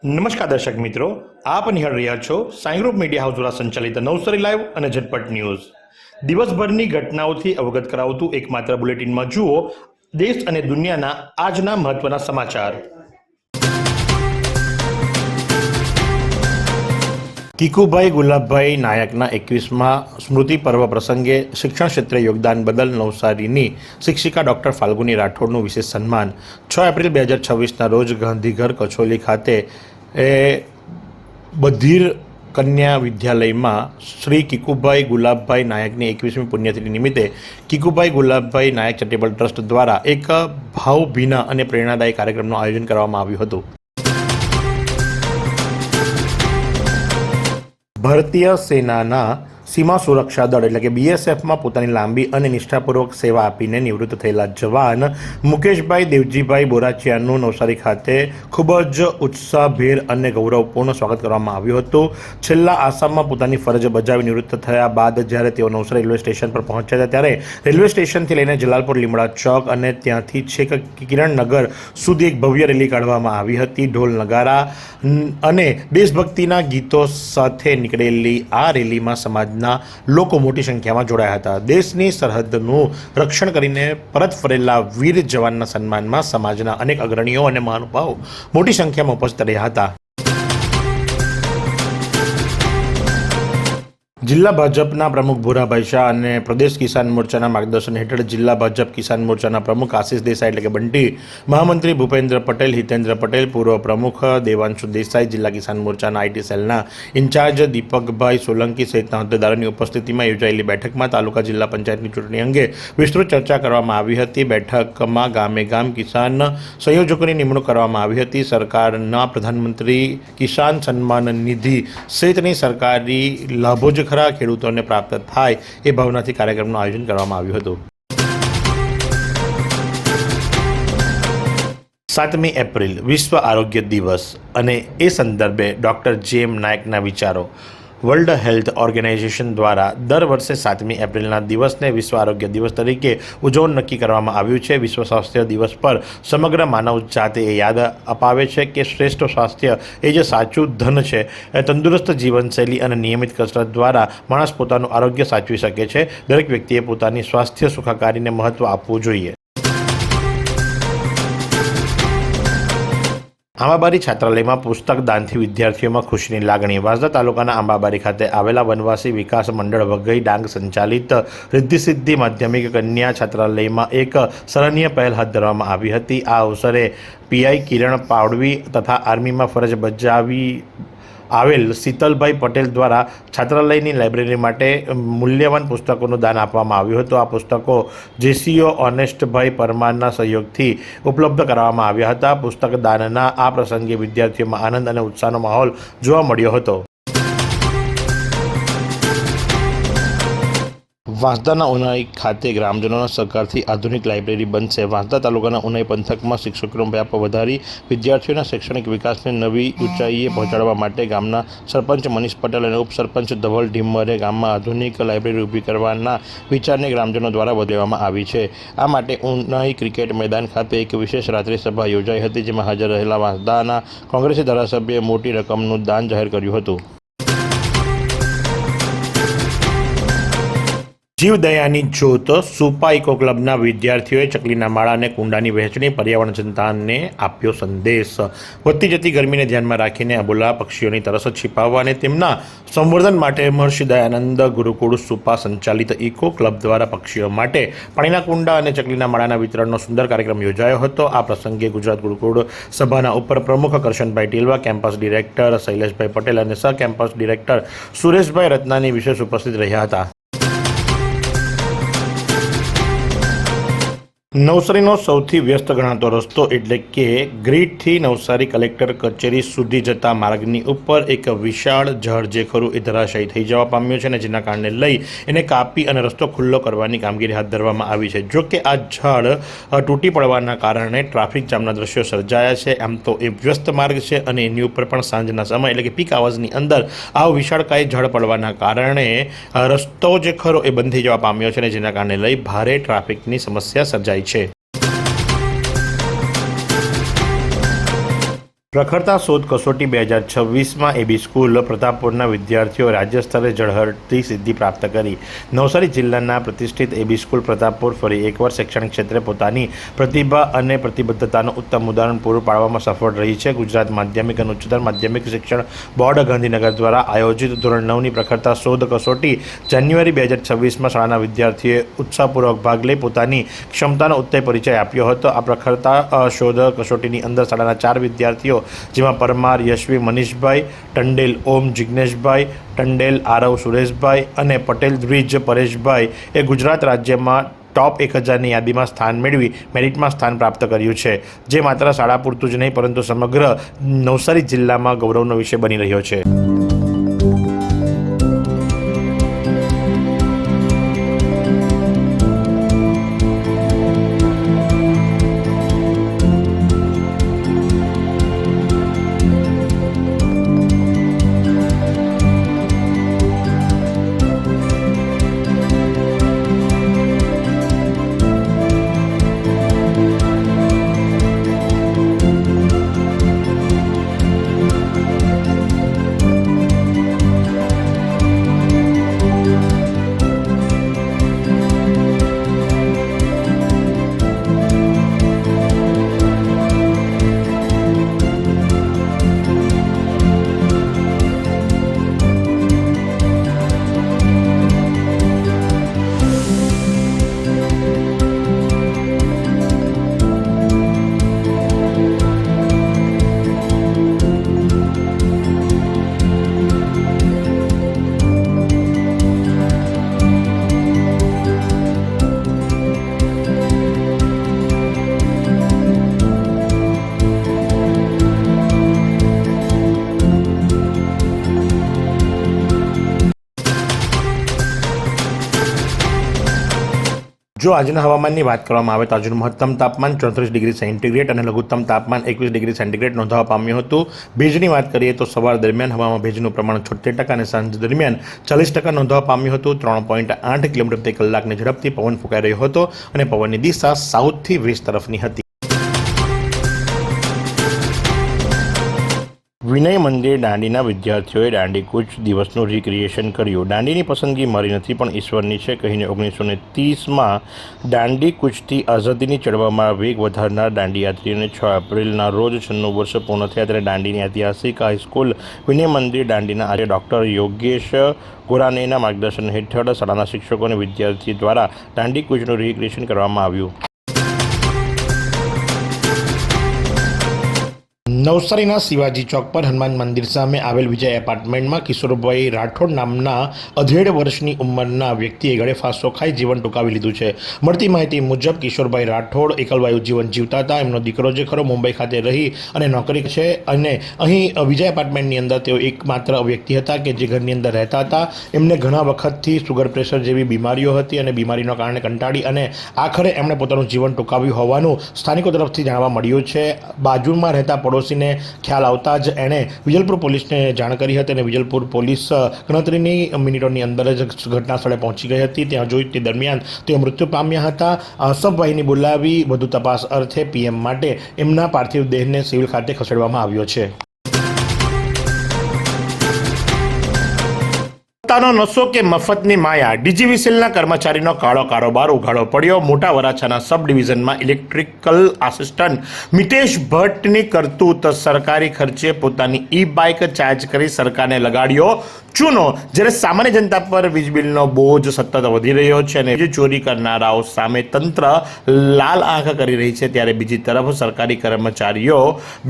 નમસ્કાર દર્શક મિત્રો, આપ નિહાળ રહ્યા છો સાઈ ગ્રુપ મીડિયા હાઉસ દ્વારા સંચાલિત નવસારી લાઈવ અને ઝટપટ ન્યૂઝ. દિવસભરની ઘટનાઓથી અવગત કરાવતું એકમાત્ર બુલેટિનમાં જુઓ દેશ અને દુનિયાના આજના મહત્વના સમાચાર. કીકુભાઈ ગુલાબભાઈ નાયકના 21મા સ્મૃતિ પર્વ પ્રસંગે શિક્ષણ ક્ષેત્રે યોગદાન બદલ નવસારીની શિક્ષિકા ડૉક્ટર ફાલ્ગુની રાઠોડનું વિશેષ સન્માન 6 એપ્રિલ 2026ના રોજ ગાંધીઘર કચોલી ખાતે બધીર કન્યા વિદ્યાલયમાં શ્રી કીકુભાઈ ગુલાબભાઈ નાયકની 21મી પુણ્યતિથિ નિમિત્તે કીકુભાઈ ગુલાબભાઈ નાયક ચેરિટેબલ ટ્રસ્ટ દ્વારા એક ભાવભીના અને પ્રેરણાદાયી કાર્યક્રમનું આયોજન કરવામાં આવ્યું હતું. ભારતીય સેનાના સીમા સુરક્ષા દળ એટલે કે BSFમાં પોતાની લાંબી અને નિષ્ઠાપૂર્વક સેવા આપીને નિવૃત્ત થયેલા જવાન મુકેશભાઈ દેવજીભાઈ બોરાચિયાનું નવસારી ખાતે ખૂબ જ ઉત્સાહભેર અને ગૌરવપૂર્ણ સ્વાગત કરવામાં આવ્યું હતું. છેલ્લા આસામમાં પોતાની ફરજ બજાવી નિવૃત્ત થયા બાદ જ્યારે તેઓ નવસારી રેલવે સ્ટેશન પર પહોંચ્યા હતા ત્યારે રેલવે સ્ટેશનથી લઈને જલાલપુર લીમડા ચોક અને ત્યાંથી છેક કિરણનગર સુધી એક ભવ્ય રેલી કાઢવામાં આવી હતી. ઢોલ નગારા અને દેશભક્તિના ગીતો સાથે નીકળેલી આ રેલીમાં સમાજ લોકો મોટી સંખ્યામાં જોડાયા હતા. દેશની સરહદનું રક્ષણ કરીને પરત ફરેલા વીર જવાનના સન્માનમાં સમાજના અનેક અગ્રણીઓ અને મહાનુભાવો મોટી સંખ્યામાં ઉપસ્થિત રહ્યા હતા. જિલ્લા ભાજપના પ્રમુખ ભૂરાભાઈ શાહ અને પ્રદેશ કિસાન મોરચાના માર્ગદર્શન હેઠળ જિલ્લા ભાજપ કિસાન મોરચાના પ્રમુખ આશિષ દેસાઈ એટલે કે બંટી, મહામંત્રી ભૂપેન્દ્ર પટેલ, હિતેન્દ્ર પટેલ, પૂર્વ પ્રમુખ દેવાંશુ દેસાઈ, જિલ્લા કિસાન મોરચાના IT સેલના ઇન્ચાર્જ દીપકભાઈ સોલંકી સહિતના હોદ્દેદારોની ઉપસ્થિતિમાં યોજાયેલી બેઠકમાં તાલુકા જિલ્લા પંચાયતની ચૂંટણી અંગે વિસ્તૃત ચર્ચા કરવામાં આવી હતી. બેઠકમાં ગામે ગામ કિસાન સંયોજકોની નિમણૂક કરવામાં આવી હતી. સરકારના પ્રધાનમંત્રી કિસાન સન્માન નિધિ સહિતની સરકારી લાભો જ ખેડૂતોને પ્રાપ્ત થાય એ ભાવનાથી કાર્યક્રમનું આયોજન કરવામાં આવ્યું હતું. 7મી એપ્રિલ વિશ્વ આરોગ્ય દિવસ અને એ સંદર્ભે ડૉક્ટર JM નાયકના વિચારો. વર્લ્ડ હેલ્થ ઓર્ગેનાઇઝેશન દ્વારા દર વર્ષે 7મી એપ્રિલના દિવસને વિશ્વ આરોગ્ય દિવસ તરીકે ઉજવવાનું નક્કી કરવામાં આવ્યું છે. વિશ્વ સ્વાસ્થ્ય દિવસ પર સમગ્ર માનવ જાતે એ યાદ અપાવે છે કે શ્રેષ્ઠ સ્વાસ્થ્ય એ જે સાચું ધન છે. તંદુરસ્ત જીવનશૈલી અને નિયમિત કસરત દ્વારા માણસ પોતાનું આરોગ્ય સાચવી શકે છે. દરેક વ્યક્તિએ પોતાની સ્વાસ્થ્ય સુખાકારીને મહત્ત્વ આપવું જોઈએ. આંબાબારી છાત્રાલયમાં પુસ્તક દાનથી વિદ્યાર્થીઓમાં ખુશીની લાગણી. વાંસદા તાલુકાના આંબાબારી ખાતે આવેલા વનવાસી વિકાસ મંડળ વઘઈ ડાંગ સંચાલિત રિદ્ધિ સિદ્ધિ માધ્યમિક કન્યા છાત્રાલયમાં એક સરાહનીય પહેલ હાથ ધરવામાં આવી હતી. આ અવસરે PI કિરણ પાવડવી તથા આર્મીમાં ફરજ બજાવી આવેલ શીતલભાઈ પટેલ દ્વારા છાત્રાલયની લાઇબ્રેરી માટે મૂલ્યવાન પુસ્તકોનું દાન આપવામાં આવ્યું હતું. આ પુસ્તકો JCO ઓનેસ્ટભાઈ પરમારના સહયોગથી ઉપલબ્ધ કરાવવામાં આવ્યા હતા. પુસ્તક દાનના આ પ્રસંગે વિદ્યાર્થીઓમાં આનંદ અને ઉત્સાહનો માહોલ જોવા મળ્યો હતો. વાંસદાના ઉનાઈ ખાતે ગ્રામજનોના સહકારથી આધુનિક લાઇબ્રેરી બનશે. વાંસદા તાલુકાના ઉનાઈ પંથકમાં શિક્ષકોનો વ્યાપ વધારી વિદ્યાર્થીઓના શૈક્ષણિક વિકાસને નવી ઊંચાઈએ પહોંચાડવા માટે ગામના સરપંચ મનીષ પટેલ અને ઉપસરપંચ ધવલ ઢીમરે ગામમાં આધુનિક લાઇબ્રેરી ઊભી કરવાના વિચારને ગ્રામજનો દ્વારા વધારવામાં આવી છે. આ માટે ઉનાઈ ક્રિકેટ મેદાન ખાતે એક વિશેષ રાત્રિ સભા યોજાઈ હતી, જેમાં હાજર રહેલા વાંસદાના કોંગ્રેસી ધારાસભ્યએ મોટી રકમનું દાન જાહેર કર્યું હતું. જીવદયાની જ્યોત સુપા ઇકો ક્લબના વિદ્યાર્થીઓએ ચકલીના માળા અને કુંડાની વહેંચણી પર્યાવરણ જનતાને આપ્યો સંદેશ. વધતી જતી ગરમીને ધ્યાનમાં રાખીને અબોલા પક્ષીઓની તરસ છિપાવવા અને તેમના સંવર્ધન માટે મહર્ષિ દયાનંદ ગુરુકુળ સુપા સંચાલિત ઇકો ક્લબ દ્વારા પક્ષીઓ માટે પાણીના કુંડા અને ચકલીના માળાના વિતરણનો સુંદર કાર્યક્રમ યોજાયો હતો. આ પ્રસંગે ગુજરાત ગુરુકુળ સભાના ઉપપ્રમુખ કરશનભાઈ ટીલવા, કેમ્પસ ડિરેક્ટર શૈલેષભાઈ પટેલ અને સહ કેમ્પસ ડિરેક્ટર સુરેશભાઈ રત્નાની વિશેષ ઉપસ્થિત રહ્યા હતા. નવસારીનો સૌથી વ્યસ્ત ગણાતો રસ્તો એટલે કે ગ્રીડથી નવસારી કલેક્ટર કચેરી સુધી જતા માર્ગની ઉપર એક વિશાળ ઝાડ જે ખરું એ ધરાશાયી થઈ જવા પામ્યું છે અને જેના કારણે લઈ એને કાપી અને રસ્તો ખુલ્લો કરવાની કામગીરી હાથ ધરવામાં આવી છે. જો કે આ ઝાડ તૂટી પડવાના કારણે ટ્રાફિક જામના દ્રશ્યો સર્જાયા છે. આમ તો એ વ્યસ્ત માર્ગ છે અને એની ઉપર પણ સાંજના સમય એટલે કે પીક આવર્સની અંદર આ વિશાળકાય ઝાડ પડવાના કારણે રસ્તો જે ખરો એ બંધ થઈ જવા પામ્યો છે અને જેના કારણે લઈ ભારે ટ્રાફિકની સમસ્યા સર્જાઈ છે. પ્રખરતા શોધ કસોટી 2026માં એબી સ્કૂલ પ્રતાપપુરના વિદ્યાર્થીઓ રાજ્ય સ્તરે ઝળહળતી સિદ્ધિ પ્રાપ્ત કરી. નવસારી જિલ્લાના પ્રતિષ્ઠિત એબી સ્કૂલ પ્રતાપપુર ફરી એકવાર શૈક્ષણિક ક્ષેત્રે પોતાની પ્રતિભા અને પ્રતિબદ્ધતાનું ઉત્તમ ઉદાહરણ પૂરું પાડવામાં સફળ રહી છે. ગુજરાત માધ્યમિક અને ઉચ્ચતર માધ્યમિક શિક્ષણ બોર્ડ ગાંધીનગર દ્વારા આયોજિત ધોરણ 9ની પ્રખરતા શોધ કસોટી જાન્યુઆરી 2026માં શાળાના વિદ્યાર્થીઓએ ઉત્સાહપૂર્વક ભાગ લઈ પોતાની ક્ષમતાનો ઉત્તમ પરિચય આપ્યો હતો. આ પ્રખરતા શોધ કસોટીની અંદર શાળાના 4 વિદ્યાર્થીઓ જેમાં પરમાર યશવી મનીષભાઈ, ટંડેલ ઓમ જિજ્ઞેશભાઈ, ટંડેલ આરવ સુરેશભાઈ અને પટેલ દ્વિજ પરેશભાઈ એ ગુજરાત રાજ્યમાં ટોપ 1000ની યાદીમાં સ્થાન મેળવી મેરિટમાં સ્થાન પ્રાપ્ત કર્યું છે, જે માત્ર શાળા પૂરતું જ નહીં પરંતુ સમગ્ર નવસારી જિલ્લામાં ગૌરવનો વિષય બની રહ્યો છે. જો આજના હવામાનની વાત કરવામાં આવે તો આજનું મહત્તમ તાપમાન 34 ડિગ્રી સેન્ટીગ્રેડ અને લઘુત્તમ તાપમાન 21 ડિગ્રી સેન્ટીગ્રેડ નોંધવા પામ્યું હતું. ભેજની વાત કરીએ તો સવાર દરમિયાન હવામાં ભેજનું પ્રમાણ 76% અને સાંજ દરમિયાન 40% નોંધવા પામ્યું હતું. 3.8 કિલોમીટર પ્રતિ કલાકની ઝડપથી પવન ફૂંકાઈ રહ્યો હતો અને પવનની દિશા સાઉથથી વેસ્ટ તરફની હતી. વિનય મંદિર દાંડીના વિદ્યાર્થીઓએ દાંડીકૂચ દિવસનું રિક્રિએશન કર્યું. દાંડીની પસંદગી મારી નથી પણ ઈશ્વરની છે કહીને 1930માં દાંડીકૂચથી આઝાદીની ચળવળમાં વેગ વધારનાર દાંડીયાત્રીઓને 6 એપ્રિલના રોજ 96 વર્ષ પૂર્ણ થયા ત્યારે દાંડીની ઐતિહાસિક હાઈસ્કૂલ વિનય મંદિર દાંડીના આચાર્ય ડૉક્ટર યોગેશ ગોરાનેના માર્ગદર્શન હેઠળ શાળાના શિક્ષકો અને વિદ્યાર્થી દ્વારા દાંડીકૂચનું રિક્રિએશન કરવામાં આવ્યું. નવસારીના શિવાજી ચોક પર હનુમાન મંદિર સામે આવેલ વિજય એપાર્ટમેન્ટમાં કિશોરભાઈ રાઠોડ નામના 18 વર્ષની ઉંમરના વ્યક્તિએ ગળે ફાંસો ખાઈ જીવન ટૂંકાવી લીધું છે. મળતી માહિતી મુજબ કિશોરભાઈ રાઠોડ એકલવાયુ જીવન જીવતા હતા. એમનો દીકરો જે ખરો મુંબઈ ખાતે રહી અને નોકરી છે અને અહીં વિજય એપાર્ટમેન્ટની અંદર તેઓ એકમાત્ર વ્યક્તિ હતા કે જે ઘરની અંદર રહેતા હતા. એમને ઘણા વખતથી સુગર પ્રેશર જેવી બીમારીઓ હતી અને બીમારીના કારણે કંટાળી અને આખરે એમણે પોતાનું જીવન ટૂંકાવ્યું હોવાનું સ્થાનિકો તરફથી જાણવા મળ્યું છે. બાજુમાં રહેતા પડોશીને ખ્યાલ આવતા જ એણે વિજલપુર પોલીસને જાણ કરી હતી અને વિજલપુર પોલીસ ગણતરીની મિનિટોની અંદર જ ઘટના સ્થળે પહોંચી ગઈ હતી. ત્યાં જોઈ તે દરમિયાન તેઓ મૃત્યુ પામ્યા હતા. સબવાહિની બોલાવી વધુ તપાસ અર્થે પીએમ માટે એમના પાર્થિવ દેહને સિવિલ ખાતે ખસેડવામાં આવ્યો છે. સત્તાનો નશો કે મફતની માયા, ડીજીવીસીએલના કર્મચારીનો કાળો કારોબાર ઉઘાડો પડ્યો. મોટા વરાછાના સબ ડિવિઝનમાં ઇલેક્ટ્રિકલ આસિસ્ટન્ટ મિતેશ ભટ્ટની કરતૂત. સરકારી ખર્ચે પોતાની ઈ બાઇક ચાર્જ કરી સરકારને લગાડ્યો ચૂનો. જ્યારે સામાન્ય જનતા પર વીજ બિલનો બોજ સતત વધી રહ્યો છે અને વીજ ચોરી કરનારાઓ સામે તંત્ર લાલ આંખ કરી રહી છે, ત્યારે બીજી તરફ સરકારી કર્મચારીઓ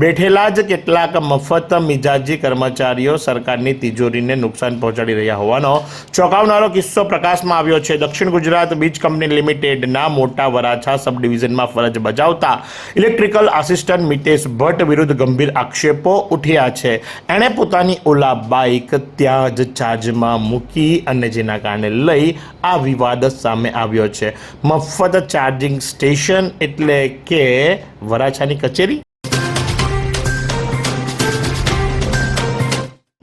બેઠેલા જ કેટલાક મફત મિજાજી કર્મચારીઓ સરકારની તિજોરીને નુકસાન પહોંચાડી રહ્યા હોવાનો ચોંકાવનારો કિસ્સો પ્રકાશમાં આવ્યો છે. દક્ષિણ ગુજરાત વીજ કંપની લિમિટેડના મોટા વરાછા સબ ડિવિઝનમાં ફરજ બજાવતા ઇલેક્ટ્રિકલ આસિસ્ટન્ટ મિતેશ ભટ્ટ વિરુદ્ધ ગંભીર આક્ષેપો ઉઠ્યા છે. એણે પોતાની ઓલા બાઇક ત્યાં જ ચાર્જમાં મૂકી અને જેના કારણે લઈ આ વિવાદ સામે આવ્યો છે. મફત ચાર્જિંગ સ્ટેશન એટલે કે વરાછાની કચેરી.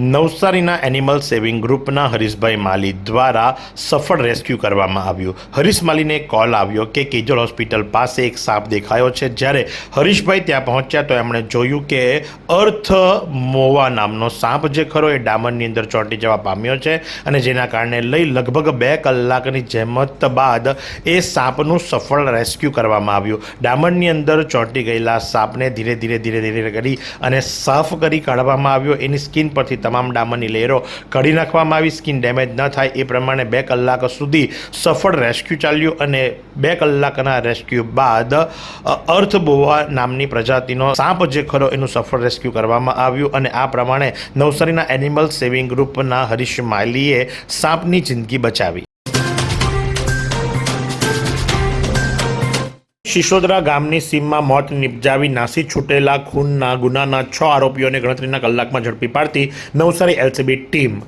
નવસારીના એનિમલ સેવિંગ ગ્રુપના હરીશભાઈ માલી દ્વારા સફળ રેસ્ક્યુ કરવામાં આવ્યું. હરીશ માલીને કોલ આવ્યો કે કેજલ હોસ્પિટલ પાસે એક સાપ દેખાયો છે. જ્યારે હરીશભાઈ ત્યાં પહોંચ્યા તો એમણે જોયું કે અર્થ મોવા નામનો સાપ જે ખરો એ ડામરની અંદર ચોંટી જવા પામ્યો છે અને જેના કારણે લઈ લગભગ 2 કલાકની જહેમત બાદ એ સાપનું સફળ રેસ્ક્યુ કરવામાં આવ્યું. ડામરની અંદર ચોંટી ગયેલા સાપને ધીરે ધીરે કરી અને સાફ કરી કાઢવામાં આવ્યો. એની સ્કિન પરથી તમામ ડામરની લેયરો કાઢી નાખવામાં આવી. સ્કિન ડેમેજ ન થાય એ પ્રમાણે 2 કલાક સુધી સફળ રેસ્ક્યુ ચાલ્યું અને 2 કલાકના રેસ્ક્યુ બાદ અર્થ બોવા નામની પ્રજાતિનો સાપ જે ખરો એનું સફળ રેસ્ક્યુ કરવામાં આવ્યું અને આ પ્રમાણે નવસારીના એનિમલ સેવિંગ ગ્રુપના હરીશ માલીએ સાપની જિંદગી બચાવી. શિશોદરા ગામની સીમમાં મોત નિપજાવી નાસી છૂટેલા ખૂનના ગુનાના 6 આરોપીઓને ગણતરીના કલાકમાં ઝડપી પાડતી નવસારી એલસીબી ટીમ.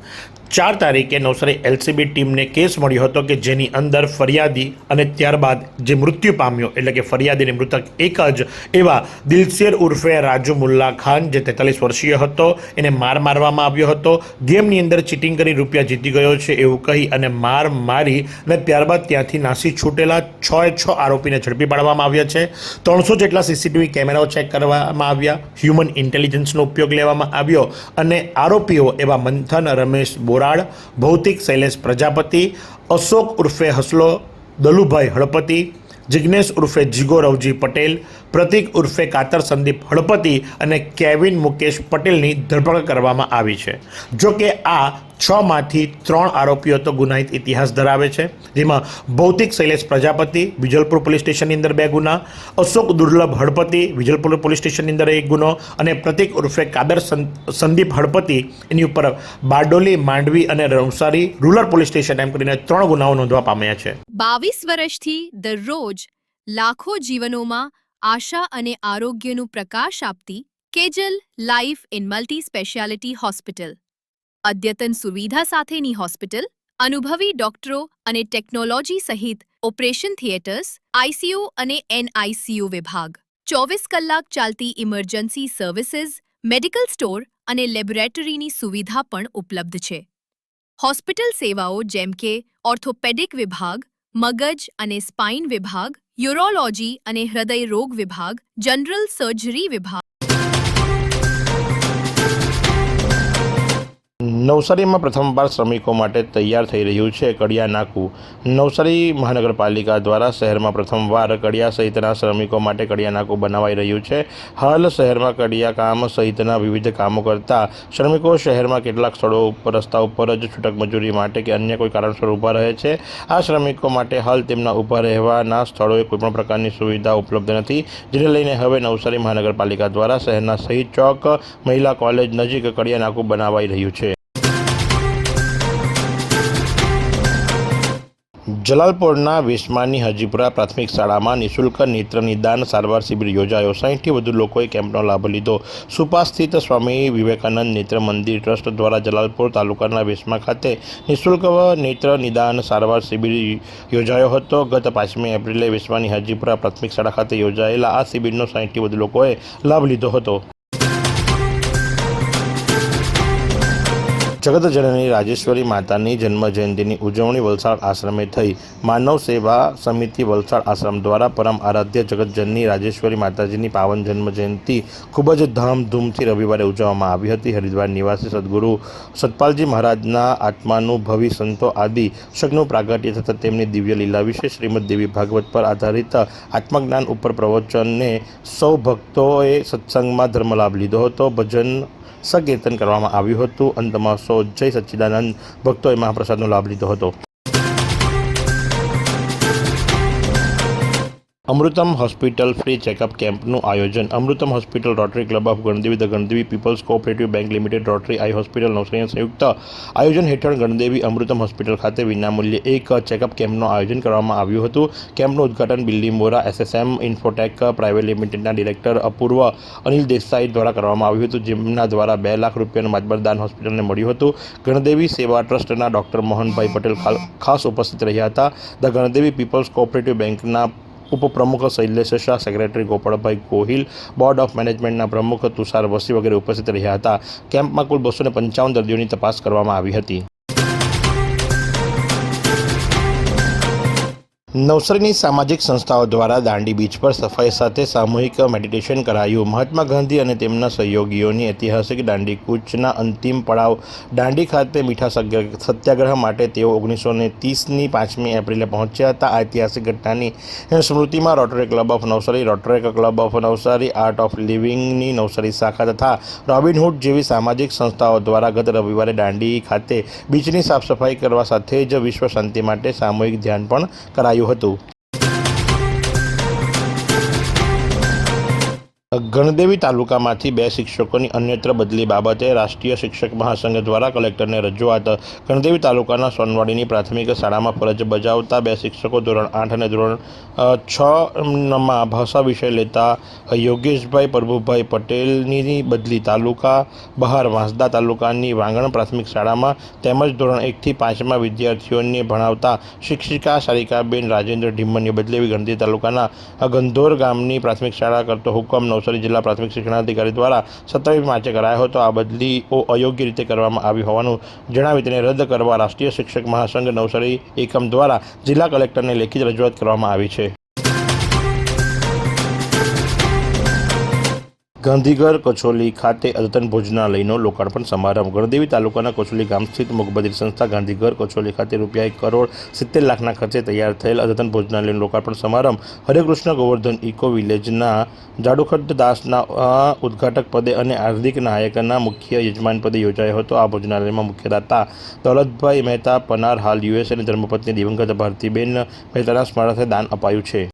4 તારીખે નવસારી એલસીબી ટીમને કેસ મળ્યો હતો કે જેની અંદર ફરિયાદી અને ત્યારબાદ જે મૃત્યુ પામ્યો એટલે કે ફરિયાદીને મૃતક એક જ એવા દિલશેર ઉર્ફે રાજુ મુલ્લા ખાન જે 43 વર્ષીય હતો. એને મારવામાં આવ્યો હતો. ગેમની અંદર ચીટિંગ કરી રૂપિયા જીતી ગયો છે એવું કહી અને મારી અને ત્યારબાદ ત્યાંથી નાસી છૂટેલા 6 આરોપીને ઝડપી પાડવામાં આવ્યા છે. 300 જેટલા સીસીટીવી કેમેરાઓ ચેક કરવામાં આવ્યા. હ્યુમન ઇન્ટેલિજન્સનો ઉપયોગ લેવામાં આવ્યો અને આરોપીઓ એવા મંથન રમેશ બોરાડ, ભૌતિક શૈલેષ પ્રજાપતિ, અશોક ઉર્ફે હસલો દલુભાઈ હળપતિ, જિગ્નેશ ઉર્ફે જીગો રવજી પટેલ, પ્રતિક ઉર્ફે કાતર સંદીપ હળપતિ અને કેવિન મુકેશ પટેલની ધરપકડ કરવામાં આવી છે. જો કે આ 6માંથી 3 આરોપીઓ તો ગુનાહિત ઇતિહાસ ધરાવે છે, જેમાં ભૌતિક શૈલેષ પ્રજાપતિ વિજલપુર પોલીસ સ્ટેશનની અંદર 2 ગુના, અશોક દુર્લભ હળપતિ વિજલપુર પોલીસ સ્ટેશનની અંદર 1 ગુનો અને પ્રતિક ઉર્ફે કાદર સંદીપ હળપતિ એની ઉપર બારડોલી, માંડવી અને નવસારી રૂરલ પોલીસ સ્ટેશન એમ કરીને 3 ગુનાઓ નોંધવા પામ્યા છે. 22 વર્ષથી દરરોજ લાખો જીવનોમાં આશા અને આરોગ્યનું પ્રકાશ આપતી Kejal life in multi speciality hospital. અદ્યતન સુવિધા સાથેની હોસ્પિટલ, અનુભવી ડોક્ટરો અને ટેકનોલોજી સહિત ઓપરેશન થિયેટર્સ, આઈસીયુ અને એનઆઈસીયુ વિભાગ, 24 કલાક ચાલતી ઇમરજન્સી સર્વિસીસ, મેડિકલ સ્ટોર અને લેબોરેટરીની સુવિધા પણ ઉપલબ્ધ છે. હોસ્પિટલ સેવાઓ જેમ કે ઓર્થોપેડિક વિભાગ, મગજ અને સ્પાઇન વિભાગ, યુરોલોજી અને હૃદય રોગ વિભાગ, જનરલ સર્જરી વિભાગ. નવસારીમાં પ્રથમવાર શ્રમિકો માટે તૈયાર થઈ રહ્યું છે કડિયા નાકું. નવસારી મહાનગરપાલિકા દ્વારા શહેરમાં પ્રથમવાર કડિયા સહિતના શ્રમિકો માટે કડિયા નાકું બનાવાઈ રહ્યું છે. હાલ શહેરમાં કડિયા કામ સહિતના વિવિધ કામો કરતા શ્રમિકો શહેરમાં કેટલાક સ્થળો ઉપર રસ્તા ઉપર જ છૂટક મજૂરી માટે કે અન્ય કોઈ કારણસર ઊભા રહે છે. આ શ્રમિકો માટે હાલ તેમના ઊભા રહેવાના સ્થળોએ કોઈપણ પ્રકારની સુવિધા ઉપલબ્ધ નથી, જેને લઈને હવે નવસારી મહાનગરપાલિકા દ્વારા શહેરના શહીદ ચોક મહિલા કોલેજ નજીક કડિયા નાકું બનાવાઈ રહ્યું છે. જલાલપોરના વેસમાની હાજીપુરા પ્રાથમિક શાળામાં નિઃશુલ્ક નેત્ર નિદાન સારવાર શિબિર યોજાયો. 60થી વધુ લોકોએ કેમ્પનો લાભ લીધો. સુપા સ્થિત સ્વામી વિવેકાનંદ નેત્ર મંદિર ટ્રસ્ટ દ્વારા જલાલપોર તાલુકાના વેસમા ખાતે નિઃશુલ્ક નેત્ર નિદાન સારવાર શિબિર યોજાયો હતો. ગત 5મી એપ્રિલે વેસમાની હાજીપુરા પ્રાથમિક શાળા ખાતે યોજાયેલા આ શિબિરનો 60થી વધુ લોકોએ લાભ લીધો હતો. જગતજનની રાજેશ્વરી માતાની જન્મજયંતિની ઉજવણી વલસાડ આશ્રમે થઈ. માનવ સેવા સમિતિ વલસાડ આશ્રમ દ્વારા પરમ આરાધ્ય જગતજનની રાજેશ્વરી માતાજીની પાવન જન્મજયંતિ ખૂબ જ ધામધૂમથી રવિવારે ઉજવવામાં આવી હતી. હરિદ્વાર નિવાસી સદગુરુ સતપાલજી મહારાજના આત્માનું ભવિ સંતો આદિ શકનું પ્રાગટ્ય થતાં તેમની દિવ્ય લીલા વિશે શ્રીમદ દેવી ભાગવત પર આધારિત આત્મજ્ઞાન ઉપર પ્રવચનને સૌ ભક્તોએ સત્સંગમાં ધર્મલાભ લીધો હતો. ભજન સંકીર્તન કરવામાં આવ્યું હતું. અંતમાં સૌ જય સચ્ચિદાનંદ ભક્તોએ મહાપ્રસાદનો લાભ લીધો હતો. અમૃતમ હોસ્પિટલ ફ્રી ચેકઅપ કેમ્પનું આયોજન. Amrutam hospital, rotary club of Gandevi, the Gandevi people's cooperative bank limited, rotary eye hospital નવસારીના સંયુક્ત આયોજન હેઠળ ગણદેવી અમૃતમ હોસ્પિટલ ખાતે વિનામૂલ્યે એક ચેકઅપ કેમ્પનું આયોજન કરવામાં આવ્યું હતું. કેમ્પનું ઉદ્ઘાટન બિલ્ડીમોરા એસએસએમ ઇન્ફોટેક પ્રાઇવેટ લિમિટેડના ડિરેક્ટર અપૂર્વ અનિલ દેસાઈ દ્વારા કરવામાં આવ્યું હતું, જેમના દ્વારા 2 લાખ રૂપિયાનું માતબર દાન હોસ્પિટલને મળ્યું હતું. ગણદેવી સેવા ટ્રસ્ટના ડૉક્ટર મોહનભાઈ પટેલ ખાસ ઉપસ્થિત રહ્યા હતા. ધ ગણદેવી પીપલ્સ કોઓપરેટિવ બેંકના ઉપપ્રમુખ Shailesh Shah, secretary Gopalbhai Gohil, board of મેનેજમેન્ટના પ્રમુખ તુષાર વસી વગેરે ઉપસ્થિત રહ્યા હતા. કેમ્પમાં કુલ 255 દર્દીઓની તપાસ કરવામાં આવી હતી. નવસારીની સામાજિક સંસ્થાઓ દ્વારા દાંડી બીચ પર સફાઈ સાથે સામૂહિક મેડિટેશન કરાયું. મહાત્મા ગાંધી અને તેમના સહયોગીઓની ઐતિહાસિક દાંડી કૂચના અંતિમ પડાવ દાંડી ખાતે મીઠા સત્યાગ્રહ માટે તેઓ 1930ની 5મી એપ્રિલે પહોંચ્યા હતા. આ ઐતિહાસિક ઘટનાની સ્મૃતિમાં rotary club of Navsari, rotary club of Navsari, art of લિવિંગની નવસારી શાખા તથા રોબિનહૂડ જેવી સામાજિક સંસ્થાઓ દ્વારા ગત રવિવારે દાંડી ખાતે બીચની સાફસફાઈ કરવા સાથે જ વિશ્વ શાંતિ માટે સામૂહિક ધ્યાન પણ કરાયું હતું. ગણદેવી તાલુકામાંથી 2 શિક્ષકોની અન્યત્ર બદલી બાબતે રાષ્ટ્રીય શિક્ષક મહાસંઘ દ્વારા કલેક્ટરને રજૂઆત. ગણદેવી તાલુકાના સોનવાડીની પ્રાથમિક શાળામાં ફરજ બજાવતા 2 શિક્ષકો ધોરણ 8 અને ધોરણ 6માં ભાષા વિષય લેતા યોગેશભાઈ પ્રભુભાઈ પટેલની બદલી તાલુકા બહાર વાંસદા તાલુકાની વાંગણ પ્રાથમિક શાળામાં તેમજ ધોરણ 1 થી 5માં વિદ્યાર્થીઓને ભણાવતા શિક્ષિકા સારિકાબેન રાજેન્દ્ર ઢીમ્મનની બદલી ગણદેવી તાલુકાના ગંધોર ગામની પ્રાથમિક શાળા કરતો હુકમ નવસારી જિલ્લા પ્રાથમિક શિક્ષણાધિકારી દ્વારા 27 માર્ચે કરાયો હતો. આ બદલીઓ અયોગ્ય રીતે કરવામાં આવી હોવાનું જણાવી તેને રદ કરવા રાષ્ટ્રીય શિક્ષક મહાસંઘ નવસારી એકમ દ્વારા જિલ્લા કલેક્ટરને લેખિત રજૂઆત કરવામાં આવી છે. ગાંધીઘર કચોલી ખાતે અદ્યતન ભોજનાલયનો લોકાર્પણ સમારંભ. ગણદેવી તાલુકાના કચોલી ગામ સ્થિત મુખબધિર સંસ્થા ગાંધીઘર કચોલી ખાતે ₹1,70,00,000ના ખર્ચે તૈયાર થયેલ અદ્યતન ભોજનાલયનો લોકાર્પણ સમારંભ હરેકૃષ્ણ ગોવર્ધન ઇકો વિલેજના જાડુખડ દાસના ઉદ્ઘાટક પદે અને હાર્દિક નાયકના મુખ્ય યજમાન પદે યોજાયો હતો. આ ભોજનાલયમાં મુખ્યદાતા દૌલતભાઈ મહેતા પનાર હાલ યુએસ અને ધર્મપત્ની દિવંગત ભારતીબેન મહેતાના સ્મરણાર્થે દાન અપાયું છે.